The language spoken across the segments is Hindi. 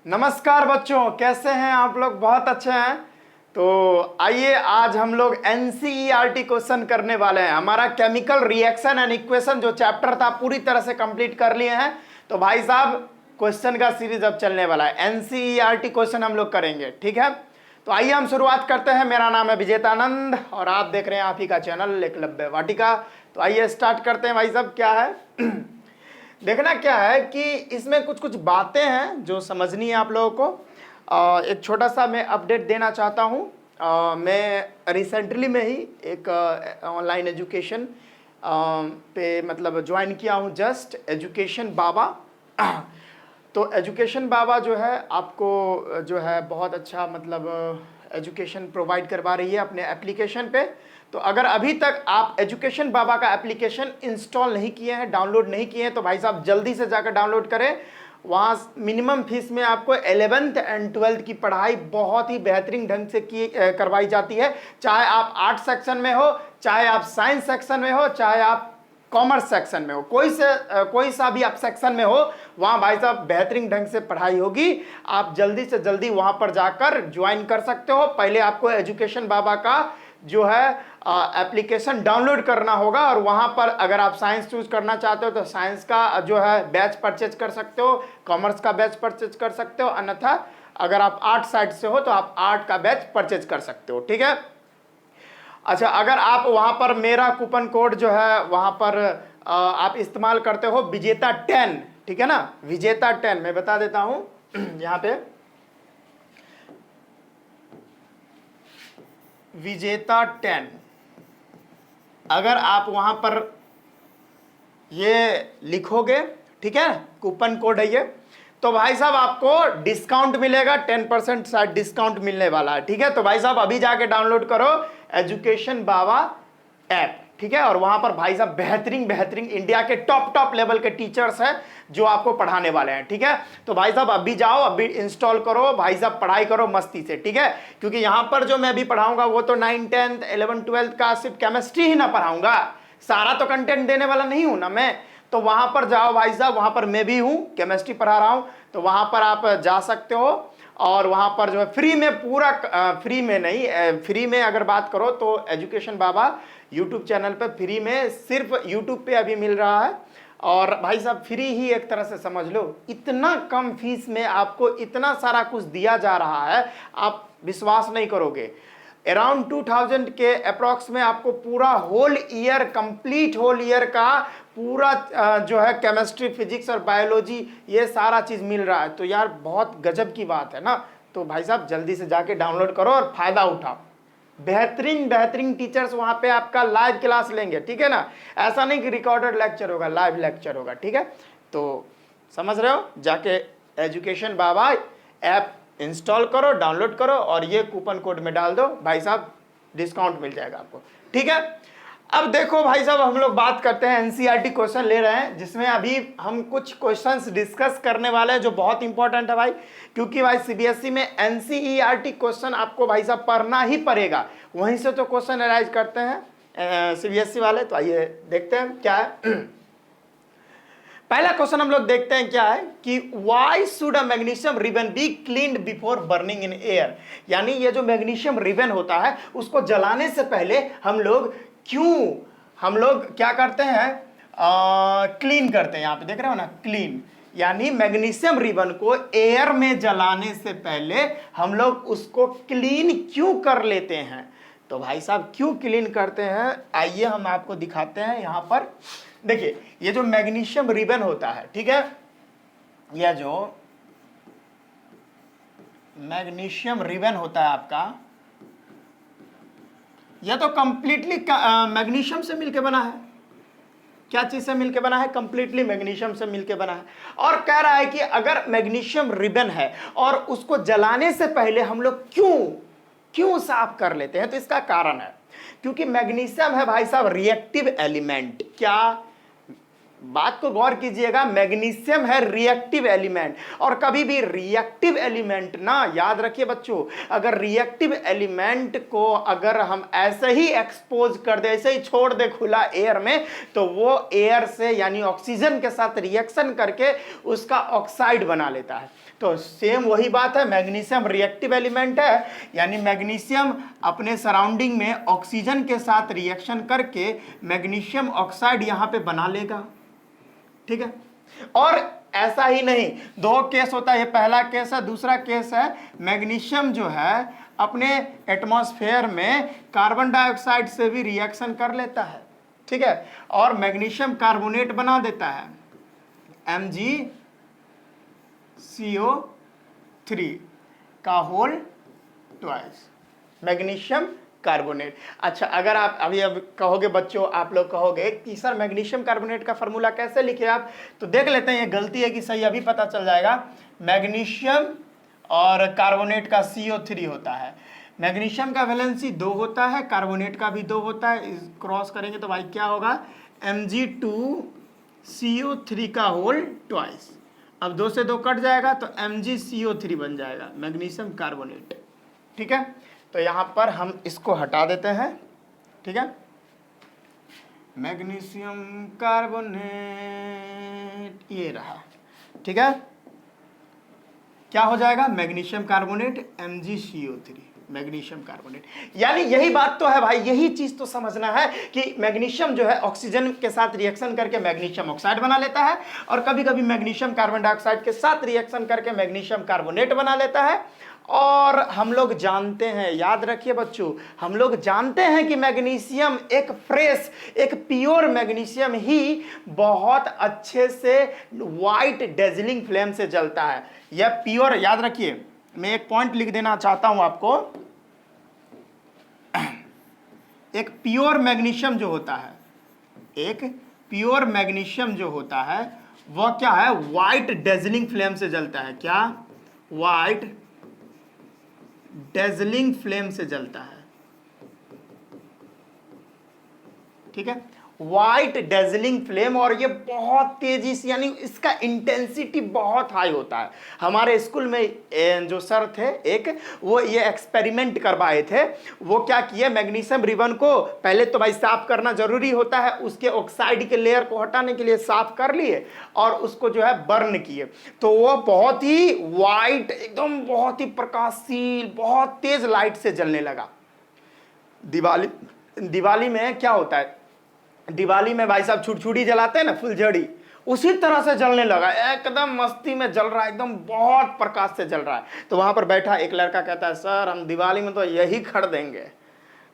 नमस्कार बच्चों, कैसे हैं आप लोग? बहुत अच्छे हैं। तो आइए आज हम लोग एनसीईआरटी क्वेश्चन करने वाले हैं। हमारा केमिकल रिएक्शन एंड इक्वेशन जो चैप्टर था पूरी तरह से कंप्लीट कर लिए हैं। तो भाई साहब क्वेश्चन का सीरीज अब चलने वाला है, एनसीईआरटी क्वेश्चन हम लोग करेंगे, ठीक है। तो आइए हम शुरुआत करते हैं। मेरा नाम है विजेतानंद और आप देख रहे हैं आप ही का चैनल एकलव्य वाटिका। तो आइए स्टार्ट करते हैं। भाई साहब क्या है देखना क्या है कि इसमें कुछ कुछ बातें हैं जो समझनी है आप लोगों को। एक छोटा सा मैं अपडेट देना चाहता हूँ। मैं रिसेंटली में ही एक ऑनलाइन एजुकेशन पे मतलब ज्वाइन किया हूँ, जस्ट एजुकेशन बाबा। तो एजुकेशन बाबा जो है आपको जो है बहुत अच्छा मतलब एजुकेशन प्रोवाइड करवा रही है अपने एप्लीकेशन पे। तो अगर अभी तक आप एजुकेशन बाबा का एप्लीकेशन इंस्टॉल नहीं किए हैं, डाउनलोड नहीं किए हैं, तो भाई साहब जल्दी से जाकर डाउनलोड करें। वहाँ मिनिमम फीस में आपको 11th एंड 12th की पढ़ाई बहुत ही बेहतरीन ढंग से करवाई जाती है। चाहे आप आर्ट सेक्शन में हो, चाहे आप साइंस सेक्शन में हो, चाहे आप कॉमर्स सेक्शन में हो, कोई सा भी आप सेक्शन में हो, वहाँ भाई साहब बेहतरीन ढंग से पढ़ाई होगी। आप जल्दी से जल्दी वहाँ पर जाकर ज्वाइन कर सकते हो। पहले आपको एजुकेशन बाबा का जो है एप्लीकेशन डाउनलोड करना होगा और वहाँ पर अगर आप साइंस चूज करना चाहते हो तो साइंस का जो है बैच परचेज कर सकते हो, कॉमर्स का बैच परचेज कर सकते हो, अन्यथा अगर आप आर्ट साइड से हो तो आप आर्ट का बैच परचेज कर सकते हो, ठीक है। अच्छा, अगर आप वहाँ पर मेरा कूपन कोड जो है वहाँ पर आप इस्तेमाल करते हो विजेता 10, ठीक है ना, विजेता 10 मैं बता देता हूँ यहाँ पे विजेता 10, अगर आप वहां पर ये लिखोगे, ठीक है, कूपन कोड है ये, तो भाई साहब आपको डिस्काउंट मिलेगा, 10% शायद डिस्काउंट मिलने वाला है, ठीक है। तो भाई साहब अभी जाके डाउनलोड करो एजुकेशन बाबा ऐप, ठीक है। और वहां पर भाई साहब बेहतरीन बेहतरीन इंडिया के टॉप लेवल के टीचर्स हैं जो आपको पढ़ाने वाले हैं, ठीक है। तो भाई साहब अभी जाओ, अभी इंस्टॉल करो, भाई साहब पढ़ाई करो मस्ती से, ठीक है। क्योंकि यहां पर जो मैं अभी पढ़ाऊंगा वो तो 9th 10th 11th 12th का सिर्फ केमिस्ट्री ही ना पढ़ाऊंगा, सारा तो कंटेंट देने वाला नहीं हूं ना मैं। तो वहां पर जाओ भाई साहब, वहां पर मैं भी हूं, केमिस्ट्री पढ़ा रहा हूं, तो वहां पर आप जा सकते हो। और वहां पर जो है फ्री में, पूरा फ्री में नहीं, फ्री में अगर बात करो तो एजुकेशन बाबा यूट्यूब चैनल पर फ्री में सिर्फ यूट्यूब पे अभी मिल रहा है। और भाई साहब फ्री ही एक तरह से समझ लो, इतना कम फीस में आपको इतना सारा कुछ दिया जा रहा है, आप विश्वास नहीं करोगे। अराउंड 2000 के अप्रॉक्स में आपको पूरा whole year, complete whole year का पूरा जो है केमिस्ट्री, फिजिक्स और बायोलॉजी ये सारा चीज मिल रहा है। तो यार बहुत गजब की बात है ना। तो भाई साहब जल्दी से जाके डाउनलोड करो और फायदा उठाओ। बेहतरीन बेहतरीन टीचर्स वहां पे आपका लाइव क्लास लेंगे, ठीक है ना। ऐसा नहीं कि रिकॉर्डेड लेक्चर होगा, लाइव लेक्चर होगा, ठीक है। तो समझ रहे हो, जाके एजुकेशन बाबा ऐप इंस्टॉल करो, डाउनलोड करो और ये कूपन कोड में डाल दो, भाई साहब डिस्काउंट मिल जाएगा आपको, ठीक है। अब देखो भाई साहब हम लोग बात करते हैं, एनसीईआरटी क्वेश्चन ले रहे हैं जिसमें अभी हम कुछ क्वेश्चंस डिस्कस करने वाले हैं जो बहुत इंपॉर्टेंट है भाई। क्योंकि भाई सीबीएसई में एनसीईआरटी क्वेश्चन आपको भाई साहब पढ़ना ही पड़ेगा, वहीं से तो क्वेश्चन अराइज करते हैं सीबीएसई वाले। तो आइए देखते हैं क्या है। पहला क्वेश्चन हम लोग देखते हैं क्या है कि why should a magnesium ribbon be cleaned before burning in air. यानी ये जो मैग्नीशियम रिबन होता है उसको जलाने से पहले हम लोग क्या करते हैं, क्लीन करते हैं। यहाँ पे देख रहे हो ना, क्लीन, यानी मैग्नीशियम रिबन को एयर में जलाने से पहले हम लोग उसको क्लीन क्यों कर लेते हैं। तो भाई साहब क्यों क्लीन करते हैं, आइए हम आपको दिखाते हैं। यहाँ पर देखिए ये जो मैग्नीशियम रिबन होता है, ठीक है, यह जो मैग्नीशियम रिबन होता है आपका, यह तो कंप्लीटली मैग्नीशियम से मिलके बना है। क्या चीज से मिलके बना है, कंप्लीटली मैग्नीशियम से मिलके बना है। और कह रहा है कि अगर मैग्नीशियम रिबन है और उसको जलाने से पहले हम लोग क्यों साफ कर लेते हैं, तो इसका कारण है क्योंकि मैग्नीशियम है भाई साहब रिएक्टिव एलिमेंट। क्या बात को गौर कीजिएगा, मैग्नीशियम है रिएक्टिव एलिमेंट। और कभी भी रिएक्टिव एलिमेंट ना, याद रखिए बच्चों, अगर रिएक्टिव एलिमेंट को अगर हम ऐसे ही एक्सपोज कर दे, ऐसे ही छोड़ दे खुला एयर में, तो वो एयर से यानी ऑक्सीजन के साथ रिएक्शन करके उसका ऑक्साइड बना लेता है। तो सेम वही बात है, मैग्नीशियम रिएक्टिव एलिमेंट है, यानी मैग्नीशियम अपने सराउंडिंग में ऑक्सीजन के साथ रिएक्शन करके मैग्नीशियम ऑक्साइड यहां पे बना लेगा। ठीक है, और ऐसा ही नहीं, दो केस होता है, ये पहला केस है। दूसरा केस है मैग्नीशियम जो है अपने एटमॉस्फेयर में कार्बन डाइऑक्साइड से भी रिएक्शन कर लेता है। ठीक है, और मैग्नीशियम कार्बोनेट बना देता है, MgCO3 का होल ट्वाइस, मैग्नीशियम कार्बोनेट। अच्छा, अगर आप अभी अब कहोगे बच्चों, आप लोग कहोगे कि सर मैग्नीशियम कार्बोनेट का फॉर्मूला कैसे लिखे आप, तो देख लेते हैं ये गलती है कि सही, अभी पता चल जाएगा। मैग्नीशियम और कार्बोनेट का CO3 होता है, मैग्नीशियम का वैलेंसी 2 होता है, कार्बोनेट का भी 2 होता है, इस क्रॉस करेंगे तो भाई क्या होगा, Mg2CO3 का होल ट्वाइस। अब 2 से 2 कट जाएगा तो MgCO3 बन जाएगा, मैग्नीशियम कार्बोनेट। ठीक है, तो यहां पर हम इसको हटा देते हैं। ठीक है, मैग्नीशियम कार्बोनेट ये रहा। ठीक है, क्या हो जाएगा, magnesium carbonate MgCO3, magnesium carbonate. यानी यही बात तो है भाई, यही चीज तो समझना है कि मैग्नीशियम जो है ऑक्सीजन के साथ रिएक्शन करके मैग्नीशियम ऑक्साइड बना लेता है, और कभी कभी मैग्नीशियम कार्बन डाइऑक्साइड के साथ रिएक्शन करके मैग्नीशियम कार्बोनेट बना लेता है। और हम लोग जानते हैं, याद रखिए बच्चों, हम लोग जानते हैं कि मैग्नीशियम एक फ्रेश, एक प्योर मैग्नीशियम ही बहुत अच्छे से वाइट डेजलिंग फ्लेम से जलता है। यह प्योर, याद रखिए, मैं एक पॉइंट लिख देना चाहता हूं आपको, एक प्योर मैग्नीशियम जो होता है, एक प्योर मैग्नीशियम जो होता है वह क्या है, वाइट डेजलिंग फ्लेम से जलता है। क्या, वाइट डेजलिंग फ्लेम से जलता है। ठीक है, वाइट डेजलिंग फ्लेम, और ये बहुत तेजी से, यानी इसका इंटेंसिटी बहुत हाई होता है। हमारे स्कूल में जो सर थे एक, वो ये एक्सपेरिमेंट करवाए थे। वो क्या किए, मैग्नीशियम रिबन को पहले तो भाई साफ करना जरूरी होता है, उसके ऑक्साइड के लेयर को हटाने के लिए साफ कर लिए और उसको जो है बर्न किए, तो वो बहुत ही वाइट, एकदम बहुत ही प्रकाशशील, बहुत तेज लाइट से जलने लगा। दिवाली में क्या होता है, दिवाली में भाई साहब छुरछुरी जलाते हैं ना, फुलझड़ी, उसी तरह से जलने लगा, एकदम मस्ती में जल रहा है, एकदम बहुत प्रकाश से जल रहा है। तो वहां पर बैठा एक लड़का कहता है, सर हम दिवाली में तो यही खरीदेंगे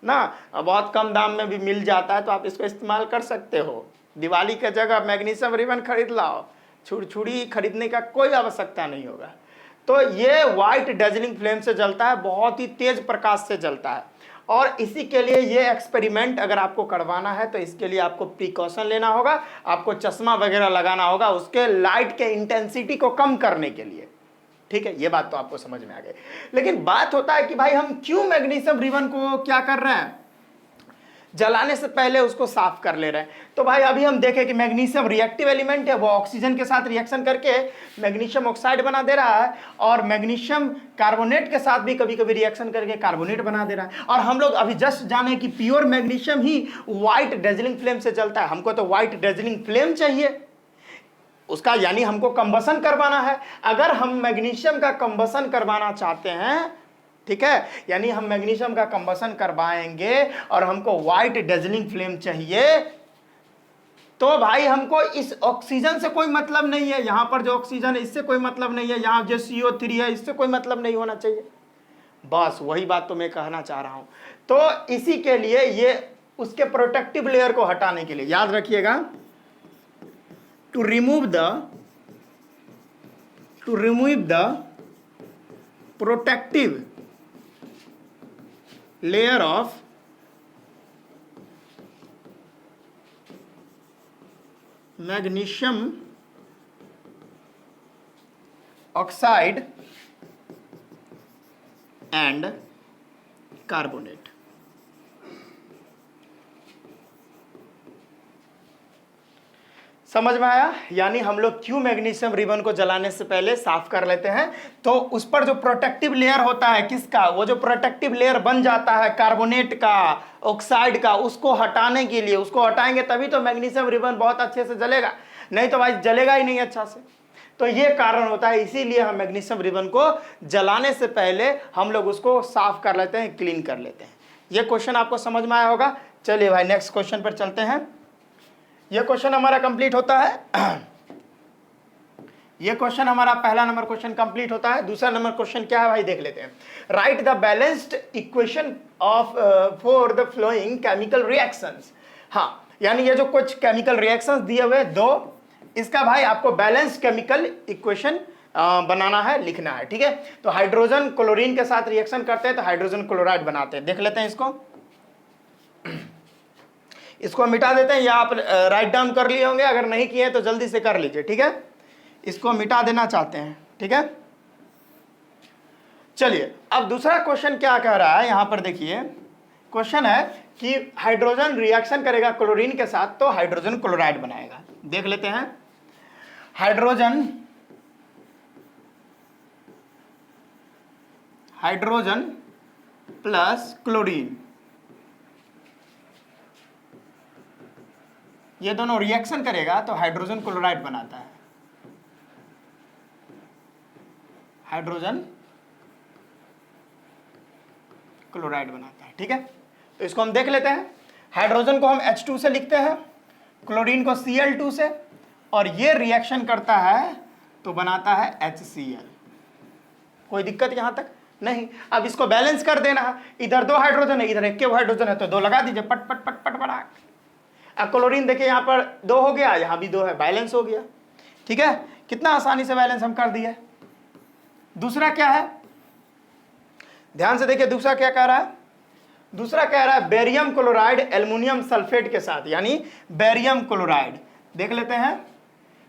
ना, बहुत कम दाम में भी मिल जाता है, तो आप इसको इस्तेमाल कर सकते हो। दिवाली के जगह मैग्नीशियम रिबन खरीद लाओ, छुरछुरी खरीदने का कोई आवश्यकता नहीं होगा। तो ये वाइट डेजलिंग फ्लेम से जलता है, बहुत ही तेज प्रकाश से जलता है। और इसी के लिए ये एक्सपेरिमेंट अगर आपको करवाना है तो इसके लिए आपको प्रिकॉशन लेना होगा, आपको चश्मा वगैरह लगाना होगा, उसके लाइट के इंटेंसिटी को कम करने के लिए। ठीक है, ये बात तो आपको समझ में आ गई। लेकिन बात होता है कि भाई हम क्यों मैग्नीशियम रिबन को क्या कर रहे हैं, जलाने से पहले उसको साफ कर ले रहे हैं। तो भाई अभी हम देखें कि मैग्नीशियम रिएक्टिव एलिमेंट है, वो ऑक्सीजन के साथ रिएक्शन करके मैग्नीशियम ऑक्साइड बना दे रहा है, और मैग्नीशियम कार्बोनेट के साथ भी कभी कभी रिएक्शन करके कार्बोनेट बना दे रहा है। और हम लोग अभी जस्ट जाने कि प्योर मैग्नीशियम ही व्हाइट डेजलिंग फ्लेम से जलता है। हमको तो व्हाइट डेजलिंग फ्लेम चाहिए उसका, यानी हमको कंबसन करवाना है। अगर हम मैग्नीशियम का कंबसन करवाना चाहते हैं, ठीक है, यानी हम मैग्नीशियम का कंबसन करवाएंगे और हमको व्हाइट डेजलिंग फ्लेम चाहिए, तो भाई हमको इस ऑक्सीजन से कोई मतलब नहीं है, यहां पर जो ऑक्सीजन है इससे कोई मतलब नहीं है, यहां जो CO3 है इससे कोई मतलब नहीं होना चाहिए। बस वही बात तो मैं कहना चाह रहा हूं। तो इसी के लिए ये उसके प्रोटेक्टिव लेयर को हटाने के लिए, याद रखिएगा, to remove the protective layer of magnesium oxide and carbonate। समझ में आया? यानी हम लोग क्यों मैग्नीशियम रिबन को जलाने से पहले साफ कर लेते हैं, तो उस पर जो प्रोटेक्टिव लेयर होता है, किसका, वो जो प्रोटेक्टिव लेयर बन जाता है कार्बोनेट का, ऑक्साइड का, उसको हटाने के लिए, उसको हटाएंगे तभी तो मैग्नीशियम रिबन बहुत अच्छे से जलेगा, नहीं तो भाई जलेगा ही नहीं अच्छा से। तो ये कारण होता है, इसीलिए हम मैग्नीशियम रिबन को जलाने से पहले हम लोग उसको साफ कर लेते हैं, क्लीन कर लेते हैं। ये क्वेश्चन आपको समझ में आया होगा। चलिए भाई नेक्स्ट क्वेश्चन पर चलते हैं। ये क्वेश्चन हमारा कंप्लीट होता है। ये क्वेश्चन हमारा पहला नंबर क्वेश्चन कंप्लीट होता है। दूसरा नंबर क्वेश्चन क्या है भाई देख लेते हैं। Right the balanced equation of for the flowing chemical reactions. हाँ, यानी ये जो कुछ केमिकल रिएक्शंस दिए हुए दो, इसका भाई आपको बैलेंस्ड केमिकल इक्वेशन बनाना है, लिखना है, ठीक है। तो हाइड्रोजन क्लोरीन के साथ रिएक्शन करते हैं तो हाइड्रोजन क्लोराइड बनाते हैं। देख लेते हैं इसको मिटा देते हैं, या आप राइट डाउन कर लिए होंगे, अगर नहीं किए तो जल्दी से कर लीजिए, ठीक है। इसको मिटा देना चाहते हैं, ठीक है। चलिए अब दूसरा क्वेश्चन क्या कह रहा है यहां पर देखिए। क्वेश्चन है कि हाइड्रोजन रिएक्शन करेगा क्लोरीन के साथ तो हाइड्रोजन क्लोराइड बनाएगा। देख लेते हैं। हाइड्रोजन प्लस क्लोरीन, ये दोनों रिएक्शन करेगा तो हाइड्रोजन क्लोराइड बनाता है। हाइड्रोजन क्लोराइड बनाता है, ठीक है। तो इसको हम देख लेते हैं। हाइड्रोजन को हम H2 से लिखते हैं, क्लोरीन को Cl2 से, और ये रिएक्शन करता है तो बनाता है HCl। कोई दिक्कत यहां तक नहीं। अब इसको बैलेंस कर देना है। इधर दो हाइड्रोजन है, इधर एक हाइड्रोजन है, तो दो लगा दीजिए, पट पट पट पट बना। अब क्लोरीन देखिए यहां पर दो हो गया, यहां भी दो है, बैलेंस हो गया, ठीक है। कितना आसानी से बैलेंस हम कर दिए। दूसरा क्या है, ध्यान से देखिए दूसरा क्या कह रहा है। दूसरा कह रहा है बेरियम क्लोराइड एल्युमिनियम सल्फेट के साथ, यानी बेरियम क्लोराइड। देख लेते हैं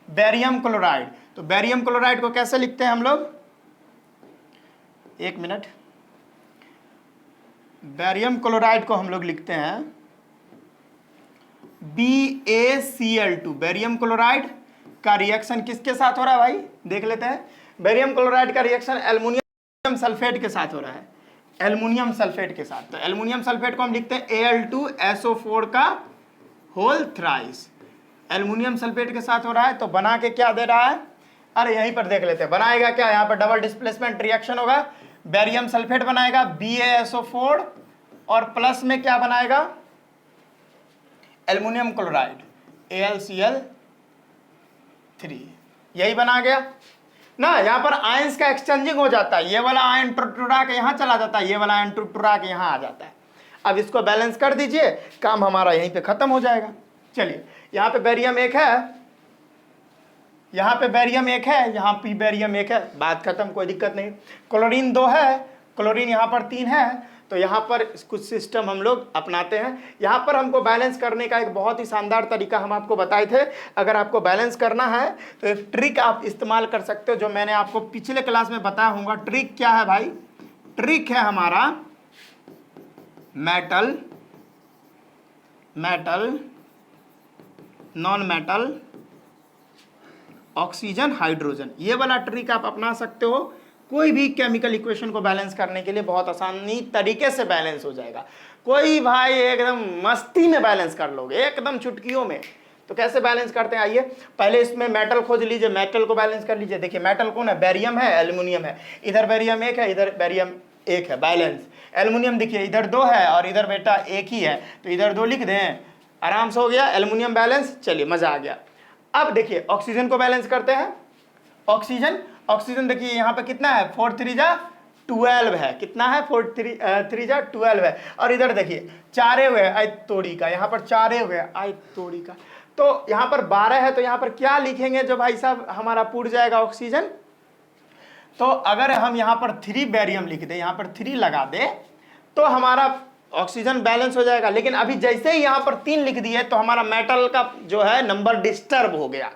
बेरियम क्लोराइड। तो बेरियम क्लोराइड को कैसे लिखते हैं हम लोग, एक मिनट। बेरियम क्लोराइड को हम लोग लिखते हैं BaCl2। बेरियम क्लोराइड का रिएक्शन किसके साथ हो रहा है भाई, देख लेते हैं। बेरियम क्लोराइड का रिएक्शन एल्युमिनियम सल्फेट के साथ हो रहा है, एल्युमिनियम सल्फेट के साथ। तो एल्युमिनियम सल्फेट को हम लिखते हैं Al2SO4 का होल थ्राइस। एल्युमिनियम सल्फेट के साथ हो रहा है, तो बना के क्या दे रहा है, अरे यहीं पर देख लेते हैं। बनाएगा क्या, यहाँ पर डबल डिस्प्लेसमेंट रिएक्शन होगा, बेरियम सल्फेट बनाएगा BaSO4 और प्लस में क्या बनाएगा, एल्युमिनियम क्लोराइड AlCl3। यही बना गया ना। यहां पर आयंस का एक्सचेंजिंग हो जाता है, ये वाला आयन टुरा के यहां चला जाता है, ये वाला आयन टुरा के यहां आ जाता है। अब इसको बैलेंस कर दीजिए, काम हमारा यहीं पे खत्म हो जाएगा। चलिए यहां पे बेरियम एक है, यहां पे बेरियम एक है, यहां पे बेरियम एक है, बात खत्म, कोई दिक्कत नहीं। क्लोरीन 2 है, क्लोरीन यहां पर 3 है, तो यहाँ पर कुछ सिस्टम हम लोग अपनाते हैं। यहाँ पर हमको बैलेंस करने का एक बहुत ही शानदार तरीका हम आपको बताए थे। अगर आपको बैलेंस करना है तो एक ट्रिक आप इस्तेमाल कर सकते हो, जो मैंने आपको पिछले क्लास में बताया होगा। ट्रिक क्या है भाई, ट्रिक है हमारा metal, metal, non metal, oxygen, hydrogen. ये वाला ट्रिक आप अपना सकते हो। कोई भी केमिकल इक्वेशन को बैलेंस करने के लिए बहुत आसानी तरीके से बैलेंस हो जाएगा। कोई भाई एकदम मस्ती में बैलेंस कर लोगे, एकदम चुटकियों में। तो कैसे बैलेंस करते हैं, आइए पहले इसमें मेटल खोज लीजिए, मेटल को बैलेंस कर लीजिए। देखिए मेटल कौन है, बेरियम है, एल्युमिनियम है। इधर बेरियम एक है, इधर बेरियम एक है, बैलेंस। एल्युमिनियम देखिए इधर 2 है और इधर बेटा एक ही है, तो इधर 2 लिख दें, आराम से हो गया एल्युमिनियम बैलेंस। चलिए मजा आ गया। अब देखिए ऑक्सीजन को बैलेंस करते हैं। ऑक्सीजन देखिए यहाँ पे कितना है, 4 3 जा 12 है। कितना है, 4 3 जा 12 है। और इधर देखिए 4 हुए आई तोड़ी का, यहाँ पर 4 हुए आई तोड़ी का। तो यहाँ पर 12 है, तो यहाँ पर क्या लिखेंगे जो भाई साहब हमारा पूर जाएगा ऑक्सीजन। तो अगर हम यहाँ पर 3 बेरियम लिख दे, यहाँ पर 3 लगा दे, तो हमारा ऑक्सीजन बैलेंस हो जाएगा। लेकिन अभी जैसे ही यहाँ पर 3 लिख दिए तो हमारा मेटल का जो है नंबर डिस्टर्ब हो गया।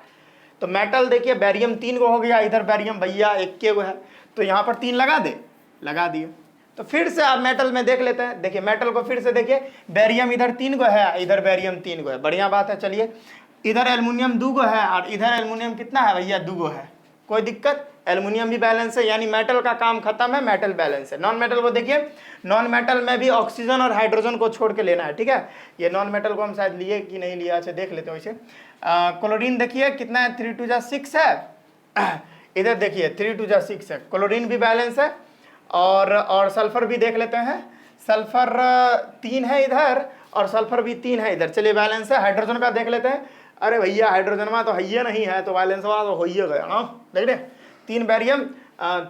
तो मेटल देखिए बेरियम 3 को हो गया, इधर बेरियम भैया 1 के है, तो यहाँ पर 3 लगा दे, लगा दिए। तो फिर से आप मेटल में देख लेते हैं। देखिए मेटल को फिर से देखिए, बेरियम इधर 3 को है, इधर बेरियम 3 को है, बढ़िया बात है। चलिए इधर एल्युमिनियम 2 को है और इधर एल्युमिनियम कितना है भैया, 2 को है, कोई दिक्कत। एल्युमिनियम भी बैलेंस है, यानी मेटल का काम खत्म है, मेटल बैलेंस है। नॉन मेटल को देखिए, नॉन मेटल में भी ऑक्सीजन और हाइड्रोजन को छोड़ के लेना है, ठीक है। ये नॉन मेटल को हम शायद लिए कि नहीं लिया, अच्छा देख लेते हैं वैसे। क्लोरीन देखिए कितना है, 3 2 जा 6 है, इधर देखिए 3 2 जा 6 है, क्लोरीन भी बैलेंस है और सल्फर भी देख लेते हैं, सल्फर 3 है इधर और सल्फर भी 3 है इधर, चलिए बैलेंस है। हाइड्रोजन का देख लेते हैं, अरे भैया हाइड्रोजन में तो है नहीं है, तो बैलेंस वाला तो हो ही गया ना, देख रहे 3 बैरियम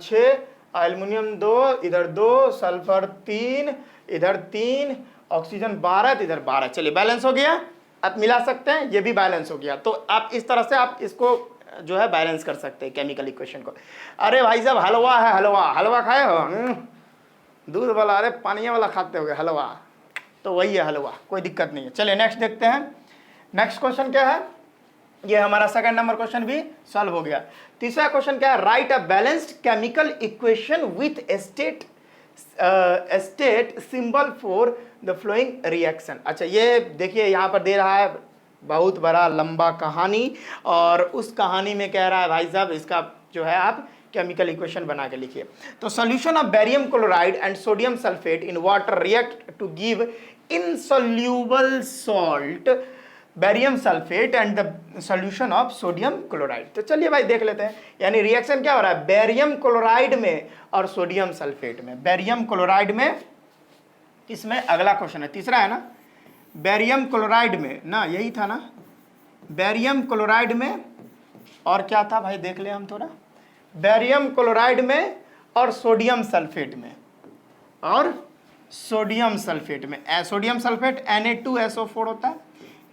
6, एल्युमिनियम 2, इधर 2, सल्फर 3, इधर 3, ऑक्सीजन 12, इधर 12, चलिए बैलेंस हो गया। आप मिला सकते हैं, ये भी बैलेंस हो गया। तो आप इस तरह से आप इसको जो है बैलेंस कर सकते हैं केमिकल इक्वेशन को। अरे भाई साहब हलवा है, हलवा खाए हो? दूध वाला, अरे पानी वाला खाते हो हलवा, तो वही है हलवा, कोई दिक्कत नहीं है। चलिए नेक्स्ट देखते हैं। नेक्स्ट क्वेश्चन क्या है, ये हमारा सेकंड नंबर क्वेश्चन भी सॉल्व हो गया। तीसरा क्वेश्चन क्या है, right a balanced chemical equation with state symbol for the flowing reaction. अच्छा ये देखिए यहाँ पर दे रहा है बहुत बड़ा लंबा कहानी, और उस कहानी में कह रहा है भाई साहब इसका जो है आप केमिकल इक्वेशन बना के लिखिए। तो solution of barium chloride and sodium sulphate in water react to give insoluble salt barium sulphate and the solution of sodium chloride. तो चलिए भाई देख लेते हैं, यानी रिएक्शन क्या हो रहा है बेरियम क्लोराइड में और सोडियम सल्फेट में। बेरियम क्लोराइड में, इसमें अगला क्वेश्चन है, तीसरा है ना, बेरियम क्लोराइड में ना, यही था ना, बेरियम क्लोराइड में और क्या था भाई देख ले हम थोड़ा, बेरियम क्लोराइड में और सोडियम सल्फेट में, और सोडियम सल्फेट में, सोडियम सल्फेट Na2SO4 होता है,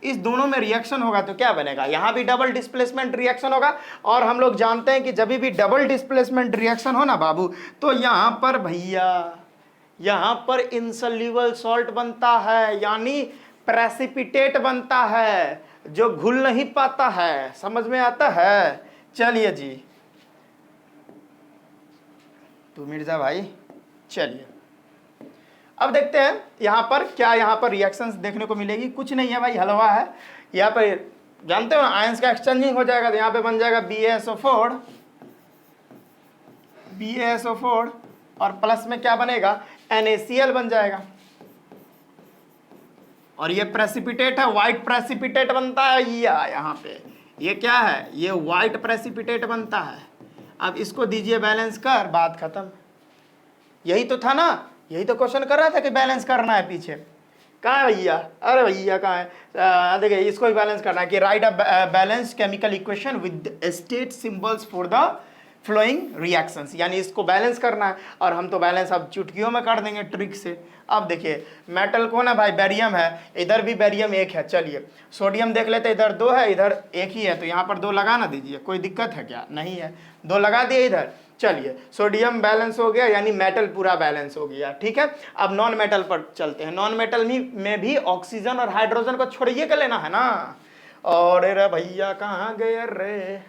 इस दोनों में रिएक्शन होगा तो क्या बनेगा, यहां भी डबल डिस्प्लेसमेंट रिएक्शन होगा। और हम लोग जानते हैं कि जब भी डबल डिस्प्लेसमेंट रिएक्शन हो ना बाबू, तो यहां पर भैया यहां पर इनसॉल्यूबल सॉल्ट बनता है, यानी प्रेसिपिटेट बनता है जो घुल नहीं पाता है। समझ में आता है? चलिए जी तो मिर्जा भाई चलिए अब देखते हैं यहां पर क्या, यहां पर रिएक्शंस देखने को मिलेगी। कुछ नहीं है भाई, हलवा है। यहां पर जानते हो ना आयंस का एक्सचेंजिंग हो जाएगा, तो यहां पे बन जाएगा BaSO4 और प्लस में क्या बनेगा NaCl बन जाएगा, और ये प्रेसिपिटेट है, व्हाइट प्रेसिपिटेट बनता है। यहाँ पे ये क्या है, ये व्हाइट प्रेसिपिटेट बनता है। अब इसको दीजिए बैलेंस कर, बात खत्म। यही तो था ना, यही तो क्वेश्चन कर रहा था कि बैलेंस करना है। पीछे कहाँ है भैया, अरे भैया कहाँ है, देखिए इसको भी बैलेंस करना है कि right a balance chemical equation with state symbols for the flowing reactions, यानी इसको बैलेंस करना है। और हम तो बैलेंस अब चुटकियों में कर देंगे ट्रिक से। अब देखिए मेटल को ना भाई बेरियम है, इधर भी बेरियम 1 है, चलिए सोडियम देख लेते, इधर 2 है इधर 1 ही है, तो यहाँ पर 2 लगा ना दीजिए, कोई दिक्कत है क्या, नहीं है, 2 लगा दिए इधर। चलिए सोडियम बैलेंस हो गया, यानी मेटल पूरा बैलेंस हो गया, ठीक है। अब नॉन मेटल पर चलते हैं। नॉन मेटल में भी ऑक्सीजन और हाइड्रोजन को छोड़िए के लेना है ना। और अरे भैया कहाँ गए रे,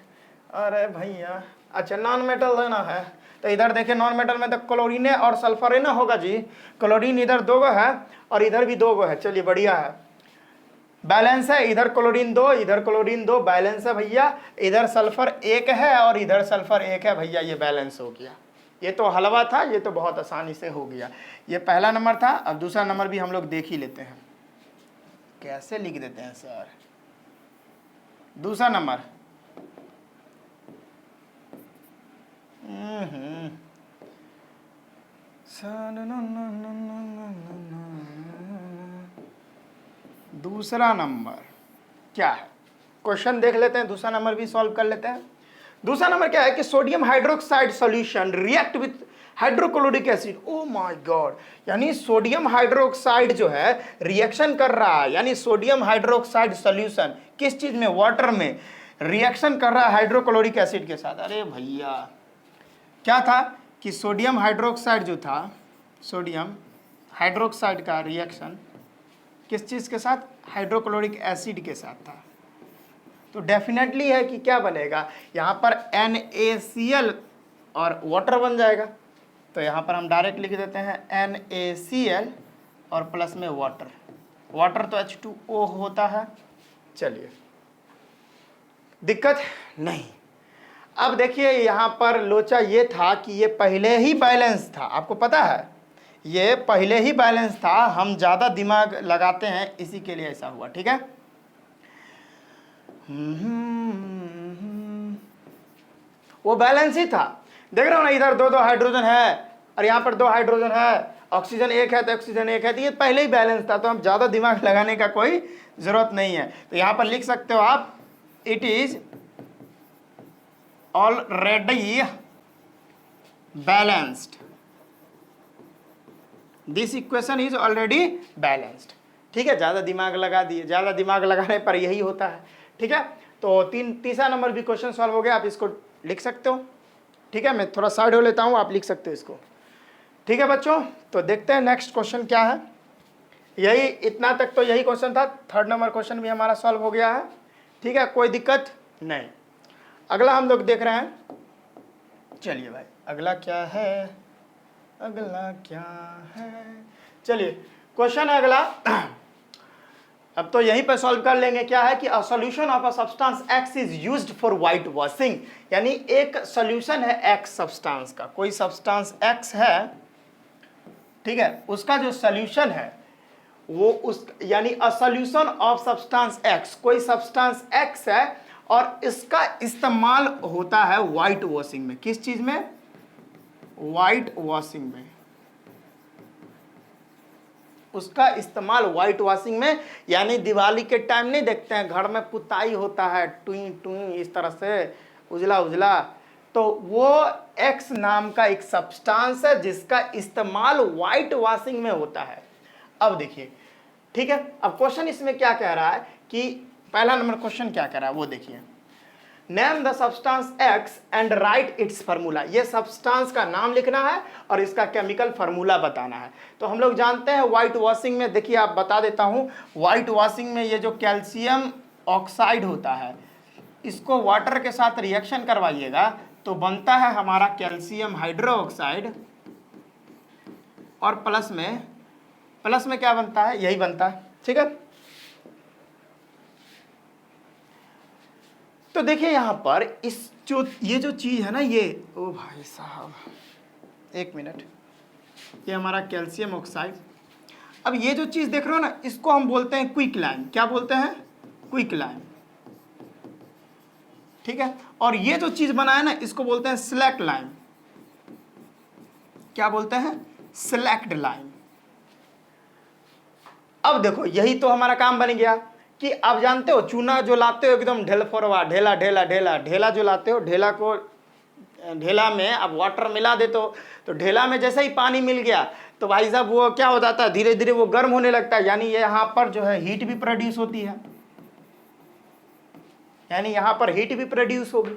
अरे भैया, अच्छा नॉन मेटल लेना है, तो इधर देखिए नॉन मेटल में तो क्लोरीन और सल्फर ना होगा जी। क्लोरीन इधर 2 है और इधर भी 2 है, चलिए बढ़िया है, बैलेंस है। इधर क्लोरीन 2 इधर क्लोरीन 2 बैलेंस है भैया। इधर सल्फर 1 है और इधर सल्फर 1 है भैया, ये बैलेंस हो गया। ये तो हलवा था, ये तो बहुत आसानी से हो गया। ये पहला नंबर था। अब दूसरा नंबर भी हम लोग देख ही लेते हैं, कैसे लिख देते हैं सर। दूसरा नंबर दूसरा नंबर क्या है, क्वेश्चन देख लेते हैं, दूसरा नंबर भी सॉल्व कर लेते हैं। दूसरा नंबर क्या है कि sodium hydroxide solution react with hydrochloric acid. Oh my God, यानी सोडियम हाइड्रोक्साइड जो है रिएक्शन कर रहा है, यानी सोडियम हाइड्रोक्साइड सॉल्यूशन किस चीज में, वाटर में रिएक्शन कर रहा है हाइड्रोक्लोरिक एसिड के साथ। अरे भैया क्या था कि सोडियम हाइड्रोक्साइड जो था, सोडियम हाइड्रोक्साइड का रिएक्शन किस चीज़ के साथ, हाइड्रोक्लोरिक एसिड के साथ था। तो डेफिनेटली है कि क्या बनेगा, यहाँ पर NaCl और वाटर बन जाएगा। तो यहाँ पर हम डायरेक्ट लिख देते हैं NaCl और प्लस में वाटर। वाटर तो H2O होता है। चलिए दिक्कत नहीं। अब देखिए यहाँ पर लोचा ये था कि ये पहले ही बैलेंस था, आपको पता है ये पहले ही बैलेंस था, हम ज़्यादा दिमाग लगाते हैं इसी के लिए ऐसा हुआ, ठीक है। वो बैलेंस ही था। देख रहे हो ना, इधर दो दो हाइड्रोजन है और यहाँ पर दो हाइड्रोजन है, ऑक्सीजन एक है तो ऑक्सीजन एक है, तो ये पहले ही बैलेंस था, तो हम ज़्यादा दिमाग लगाने का कोई ज़रूरत नहीं है। तो यहाँ पर लिख सकते हो आप, it is already balanced, this equation is already balanced. ठीक है, ज़्यादा दिमाग लगा दिए, ज़्यादा दिमाग लगाने पर यही होता है। ठीक है, तो तीसरा नंबर भी क्वेश्चन सॉल्व हो गया, आप इसको लिख सकते हो। ठीक है, मैं थोड़ा साइड हो लेता हूँ, आप लिख सकते हो इसको। ठीक है बच्चों, तो देखते हैं नेक्स्ट क्वेश्चन क्या है। यही इतना तक तो यही क्वेश्चन था, थर्ड नंबर क्वेश्चन भी हमारा सॉल्व हो गया है। ठीक है, कोई दिक्कत नहीं। अगला हम लोग देख रहे हैं, चलिए भाई अगला क्या है, अगला क्या है, चलिए क्वेश्चन है अगला। अब तो यहीं पर सॉल्व कर लेंगे। क्या है कि a solution of a substance x is used for white washing, यानी एक सॉल्यूशन है एक्स सब्सटेंस का, कोई सब्सटेंस एक्स है, ठीक है, उसका जो सॉल्यूशन है वो उस, यानी a solution of substance x, कोई सब्सटेंस एक्स है और इसका इस्तेमाल होता है व्हाइट वॉशिंग में। किस चीज में? व्हाइट वॉशिंग में। उसका इस्तेमाल व्हाइट वॉशिंग में, यानी दिवाली के टाइम नहीं देखते हैं घर में पुताई होता है टुई टुई इस तरह से उजला उजला, तो वो एक्स नाम का एक सब्सटेंस है जिसका इस्तेमाल व्हाइट वॉशिंग में होता है। अब देखिए, ठीक है, अब क्वेश्चन इसमें क्या कह रहा है कि पहला नंबर क्वेश्चन क्या कह रहा है वो देखिए, name the substance x and right it's formula. ये सब्सटेंस का नाम लिखना है और इसका केमिकल फार्मूला बताना है। तो हम लोग जानते हैं व्हाइट वॉशिंग में, देखिए आप बता देता हूं, व्हाइट वॉशिंग में ये जो कैल्शियम ऑक्साइड होता है, इसको वाटर के साथ रिएक्शन करवाइएगा तो बनता है हमारा कैल्शियम हाइड्रोक्साइड, और प्लस में क्या बनता है? यही बनता है। ठीक है, तो देखिए यहां पर ये जो चीज है ना, ये ओ भाई साहब एक मिनट, ये हमारा कैल्शियम ऑक्साइड। अब ये जो चीज देख रहे हो ना, इसको हम बोलते हैं क्विक लाइम। क्या बोलते हैं? Quick lime. ठीक है, और ये जो चीज बना है ना, इसको बोलते हैं सिलेक्ट लाइम। क्या बोलते हैं? Slaked lime. अब देखो, यही तो हमारा काम बन गया कि आप जानते हो चूना जो लाते हो एकदम ढेलफोरवा, ढेला ढेला ढेला ढेला जो लाते हो, ढेला को ढेला में अब वाटर मिला देते हो, तो ढेला में जैसे ही पानी मिल गया तो भाई साहब वो क्या हो जाता है, धीरे धीरे वो गर्म होने लगता है, यानी यहाँ पर जो है हीट भी प्रोड्यूस होती है, यानी यहाँ पर हीट भी प्रोड्यूस होगी।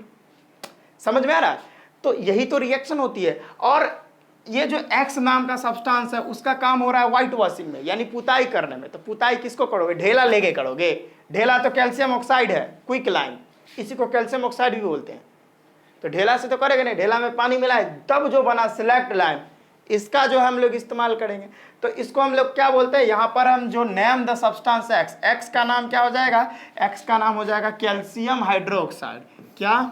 समझ में आ रहा है? तो यही तो रिएक्शन होती है। और ये जो एक्स नाम का सब्सटेंस है उसका काम हो रहा है व्हाइट वॉशिंग में, यानी पुताई करने में। तो पुताई किसको करोगे? ढेला लेके करोगे। ढेला तो कैल्शियम ऑक्साइड है, क्विक लाइम, इसी को कैल्शियम ऑक्साइड भी बोलते हैं। तो ढेला से तो करेंगे नहीं, ढेला में पानी मिला है तब जो बना सिलेक्ट लाइम, इसका जो हम लोग इस्तेमाल करेंगे। तो इसको हम लोग क्या बोलते हैं? यहाँ पर हम जो name the substance x, x का नाम क्या हो जाएगा? एक्स का नाम हो जाएगा कैल्शियम हाइड्रोक्साइड। क्या?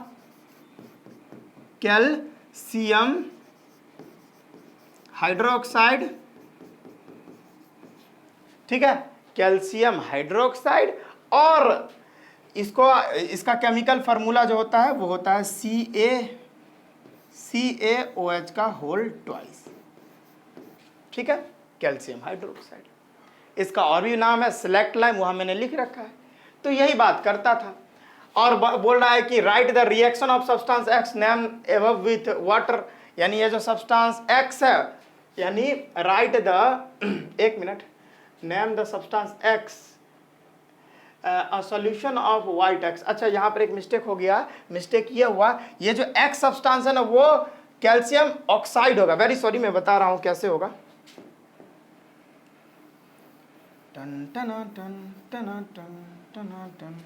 Calcium hydroxide. ठीक है, कैल्शियम हाइड्रोक्साइड। और इसका केमिकल फार्मूला जो होता है वो होता है CaOH का होल ट्वाइस। ठीक है, कैल्शियम हाइड्रोक्साइड। इसका और भी नाम है सिलेक्ट लाइम, वहां मैंने लिख रखा है। तो यही बात करता था। और बोल रहा है कि right the reaction of substance x name above with water, यानी ये जो सब्सटेंस एक्स है, यानी राइट द, एक minute, name the substance x a solution of white x. अच्छा, यहाँ पर एक मिस्टेक हो गया, मिस्टेक ये हुआ, ये जो एक्स सब्सटेंस है ना वो कैल्शियम ऑक्साइड होगा। वेरी सॉरी, मैं बता रहा हूँ कैसे होगा। टन टन टन टन टन टन टन।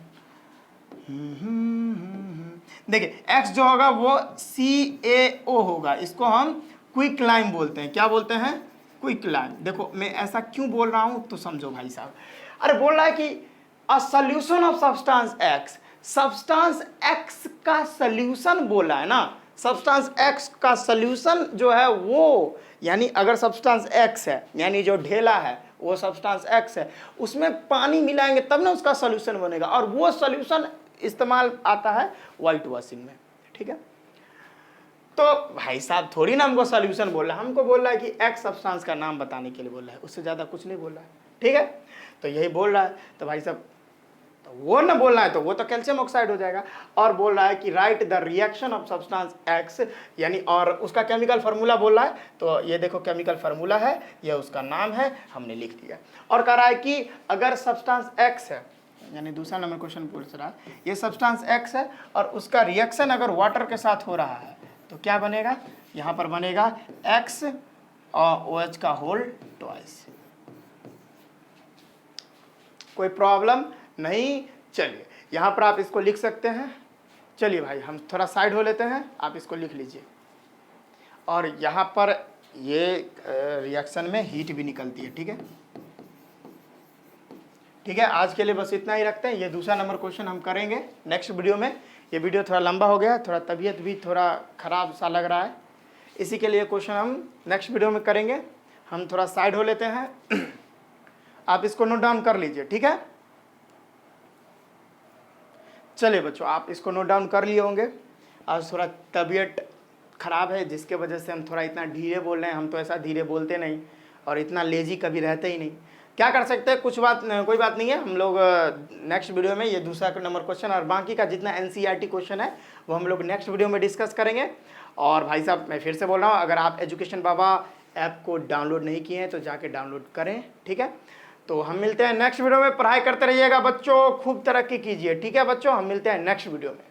देखिए एक्स जो होगा वो CaO होगा, इसको हम क्विक लाइम बोलते हैं। क्या बोलते हैं? Quick lime. देखो मैं ऐसा क्यों बोल रहा हूं तो समझो भाई साहब। अरे बोल रहा है कि a solution of substance x, substance x का सॉल्यूशन बोला है ना, सब्सटेंस एक्स का सॉल्यूशन जो है वो, यानी अगर सब्सटेंस एक्स है, यानी जो ढेला है वो सब्सटेंस एक्स है, उसमें पानी मिलाएंगे तब ना उसका सॉल्यूशन बनेगा, और वो सॉल्यूशन इस्तेमाल आता है व्हाइट वॉशिंग में। ठीक है, तो भाई साहब थोड़ी ना हमको सॉल्यूशन बोल रहा है, हमको बोल रहा है कि एक्स सब्सटेंस का नाम बताने के लिए बोल रहा है, उससे ज़्यादा कुछ नहीं बोल रहा है। ठीक है, तो यही बोल रहा है। तो भाई साहब तो वो ना बोलना है तो वो तो कैल्शियम ऑक्साइड हो जाएगा। और बोल रहा है कि right the reaction of substance x, यानी और उसका केमिकल फार्मूला बोल रहा है। तो ये देखो केमिकल फार्मूला है, ये उसका नाम है, हमने लिख दिया। और कह रहा है कि अगर सब्सटेंस एक्स है, यानी दूसरा नंबर क्वेश्चन पूछ रहा है, ये सब्सटेंस एक्स है और उसका रिएक्शन अगर वाटर के साथ हो रहा है तो क्या बनेगा, यहाँ पर बनेगा एक्स और OH का होल ट्वाइस। कोई प्रॉब्लम नहीं। चलिए यहाँ पर आप इसको लिख सकते हैं। चलिए भाई हम थोड़ा साइड हो लेते हैं, आप इसको लिख लीजिए। और यहाँ पर ये रिएक्शन में हीट भी निकलती है। ठीक है, ठीक है, आज के लिए बस इतना ही रखते हैं। ये दूसरा नंबर क्वेश्चन हम करेंगे नेक्स्ट वीडियो में। ये वीडियो थोड़ा लंबा हो गया, थोड़ा तबीयत भी थोड़ा ख़राब सा लग रहा है, इसी के लिए क्वेश्चन हम नेक्स्ट वीडियो में करेंगे। हम थोड़ा साइड हो लेते हैं। आप इसको नोट डाउन कर लीजिए। ठीक है, चलिए बच्चों आप इसको नोट डाउन कर लिए होंगे। आज थोड़ा तबीयत ख़राब है, जिसके वजह से हम थोड़ा इतना धीरे बोल रहे हैं। हम तो ऐसा धीरे बोलते नहीं और इतना लेजी कभी रहते ही नहीं। क्या कर सकते हैं, कोई बात नहीं है। हम लोग नेक्स्ट वीडियो में ये दूसरा नंबर क्वेश्चन और बाकी का जितना NCERT क्वेश्चन है वो हम लोग नेक्स्ट वीडियो में डिस्कस करेंगे। और भाई साहब मैं फिर से बोल रहा हूँ, अगर आप एजुकेशन बाबा ऐप को डाउनलोड नहीं किए हैं तो जाके डाउनलोड करें। ठीक है, तो हम मिलते हैं नेक्स्ट वीडियो में। पढ़ाई करते रहिएगा बच्चों, खूब तरक्की कीजिए। ठीक है बच्चों, हम मिलते हैं नेक्स्ट वीडियो में।